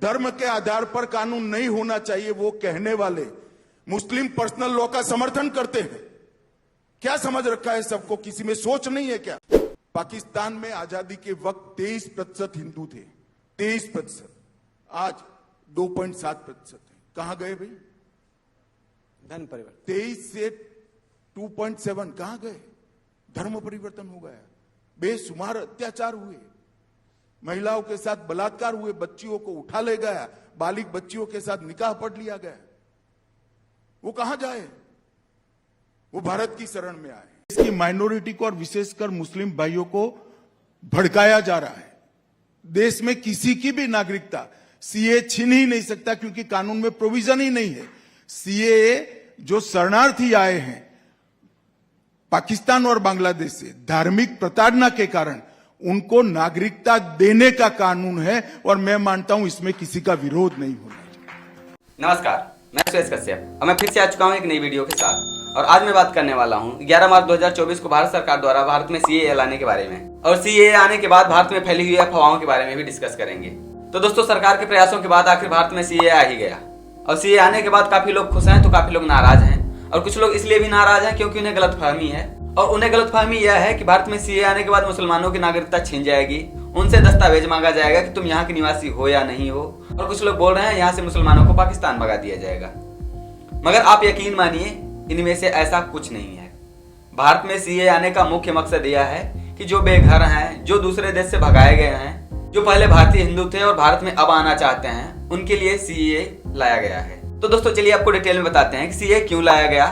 धर्म के आधार पर कानून नहीं होना चाहिए, वो कहने वाले मुस्लिम पर्सनल लॉ का समर्थन करते हैं। क्या समझ रखा है सबको? किसी में सोच नहीं है क्या? पाकिस्तान में आजादी के वक्त 23% हिंदू थे, 23%। आज 2.7% है। कहां गए भाई? धर्म परिवर्तन 23 से 2.7 कहां गए? धर्म परिवर्तन हो गया। बेशुमार अत्याचार हुए, महिलाओं के साथ बलात्कार हुए, बच्चियों को उठा ले गया, बालिग बच्चियों के साथ निकाह पढ़ लिया गया। वो कहां जाए? वो भारत की शरण में आए। इसकी माइनॉरिटी को और विशेषकर मुस्लिम भाइयों को भड़काया जा रहा है। देश में किसी की भी नागरिकता सीए छीन ही नहीं सकता, क्योंकि कानून में प्रोविजन ही नहीं है। सीए जो शरणार्थी आए हैं पाकिस्तान और बांग्लादेश से धार्मिक प्रताड़ना के कारण, उनको नागरिकता देने का कानून है, और मैं मानता हूं इसमें किसी का विरोध नहीं होना चाहिए। नमस्कार, मैं सुरेश कश्यप और मैं फिर से आ चुका हूं एक नई वीडियो के साथ। और आज मैं बात करने वाला हूं 11 मार्च 2024 को भारत सरकार द्वारा भारत में सीएए लाने के बारे में, और सीएए आने के बाद भारत में फैली हुई अफवाहों के बारे में भी डिस्कस करेंगे। तो दोस्तों, सरकार के प्रयासों के बाद आखिर भारत में सीएए आ ही गया, और सीएए आने के बाद काफी लोग खुश हैं तो काफी लोग नाराज हैं। और कुछ लोग इसलिए भी नाराज हैं क्योंकि उन्हें गलतफहमी है, और उन्हें गलतफहमी यह है कि भारत में सीएए आने के बाद मुसलमानों की नागरिकता छीन जाएगी, उनसे दस्तावेज मांगा जाएगा कि तुम यहाँ के निवासी हो या नहीं हो। और कुछ लोग बोल रहे हैं यहाँ से मुसलमानों को पाकिस्तान भगा दिया जाएगा। मगर आप यकीन मानिए, इनमें से ऐसा कुछ नहीं है। भारत में सीएए आने का मुख्य मकसद यह है कि जो बेघर हैं, जो दूसरे देश से भगाए गए हैं, जो पहले भारतीय हिंदू थे और भारत में अब आना चाहते हैं, उनके लिए सीएए लाया गया है। तो दोस्तों, चलिए आपको डिटेल में बताते हैं कि सीएए क्यों लाया गया,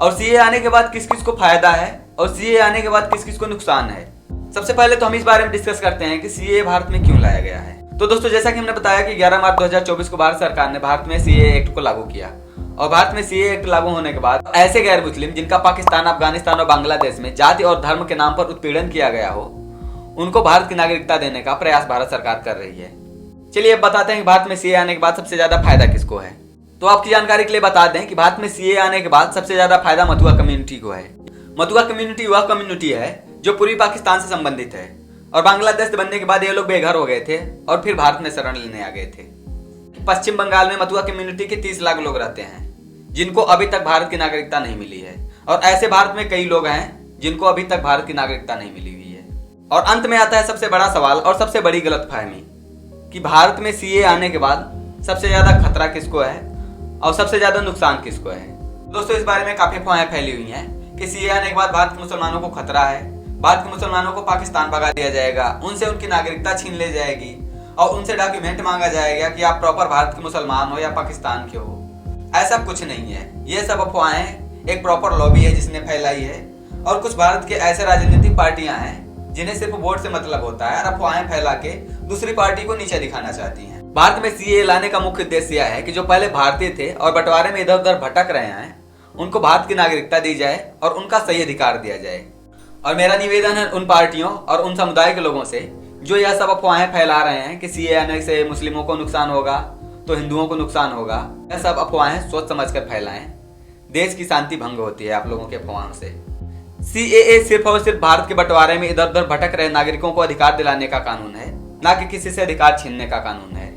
और सीएए आने के बाद किस किस को फायदा है, और सीएए आने के बाद किस किस को नुकसान है। सबसे पहले तो हम इस बारे में डिस्कस करते हैं कि सीएए भारत में क्यों लाया गया है। तो दोस्तों, जैसा कि हमने बताया कि 11 मार्च 2024 को भारत सरकार ने भारत में सीएए एक्ट को लागू किया, और भारत में सीएए एक्ट लागू होने के बाद ऐसे गैर मुस्लिम जिनका पाकिस्तान, अफगानिस्तान और बांग्लादेश में जाति और धर्म के नाम पर उत्पीड़न किया गया हो, उनको भारत की नागरिकता देने का प्रयास भारत सरकार कर रही है। चलिए अब बताते हैं कि भारत में सीएए आने के बाद सबसे ज्यादा फायदा किसको है। तो आपकी जानकारी के लिए बता दें कि भारत में सीएए आने के बाद सबसे ज्यादा फायदा मथुआ कम्युनिटी को है। मथुआ कम्युनिटी वह कम्युनिटी है जो पूर्वी पाकिस्तान से संबंधित है, और बांग्लादेश बनने के बाद ये लोग बेघर हो गए थे और फिर भारत में शरण लेने आ गए थे। पश्चिम बंगाल में मथुआ कम्युनिटी के 30 लाख लोग रहते हैं जिनको अभी तक भारत की नागरिकता नहीं मिली है, और ऐसे भारत में कई लोग हैं जिनको अभी तक भारत की नागरिकता नहीं मिली हुई है। और अंत में आता है सबसे बड़ा सवाल और सबसे बड़ी गलतफहमी कि भारत में सीएए आने के बाद सबसे ज्यादा खतरा किसको है और सबसे ज्यादा नुकसान किसको है। दोस्तों, इस बारे में काफी अफवाहें फैली हुई हैं कि सीएए आने के बाद भारत के मुसलमानों को खतरा है, भारत के मुसलमानों को पाकिस्तान भगा दिया जाएगा, उनसे उनकी नागरिकता छीन ले जाएगी, और उनसे डॉक्यूमेंट मांगा जाएगा कि आप प्रॉपर भारत के मुसलमान हो या पाकिस्तान के हो। ऐसा कुछ नहीं है। ये सब अफवाहें एक प्रॉपर लॉबी है जिसने फैलाई है, और कुछ भारत के ऐसे राजनीतिक पार्टियां हैं जिन्हें सिर्फ वोट से मतलब होता है और अफवाहें फैला के दूसरी पार्टी को नीचे दिखाना चाहती हैं। भारत में सीएए लाने का मुख्य उद्देश्य यह है कि जो पहले भारतीय थे और बंटवारे में इधर उधर भटक रहे हैं, उनको भारत की नागरिकता दी जाए और उनका सही अधिकार दिया जाए। और मेरा निवेदन है उन पार्टियों और उन समुदाय के लोगों से जो यह सब अफवाहें फैला रहे हैं कि सीएए आने से मुस्लिमों को नुकसान होगा तो हिंदुओं को नुकसान होगा, यह सब अफवाहें सोच समझ कर फैलाएं। देश की शांति भंग होती है आप लोगों के अफवाहों से। सीएए सिर्फ और सिर्फ भारत के बंटवारे में इधर उधर भटक रहे नागरिकों को अधिकार दिलाने का कानून है, ना कि किसी से अधिकार छीनने का कानून है।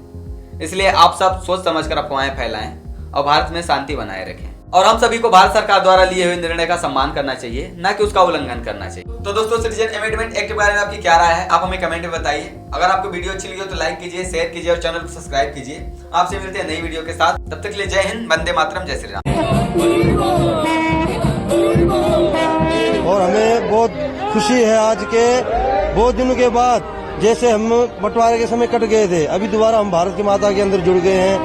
इसलिए आप सब सोच समझ कर अफवाहें फैलाएं और भारत में शांति बनाए रखें। और हम सभी को भारत सरकार द्वारा लिए हुए निर्णय का सम्मान करना चाहिए, ना कि उसका उल्लंघन करना चाहिए। तो दोस्तों, सिटीजन अमेंडमेंट एक्ट के बारे में आपकी क्या राय है, आप हमें कमेंट में बताइए। अगर आपको वीडियो अच्छी लगी हो तो लाइक कीजिए, शेयर कीजिए और चैनल को सब्सक्राइब कीजिए। आपसे मिलते हैं नई वीडियो के साथ। तब तक के लिए जय हिंद, वंदे मातरम, जय श्री राम। और हमें बहुत खुशी है आज के बहुत दिनों के बाद, जैसे हम बंटवारे के समय कट गए थे, अभी दोबारा हम भारत की माता के अंदर जुड़ गए हैं।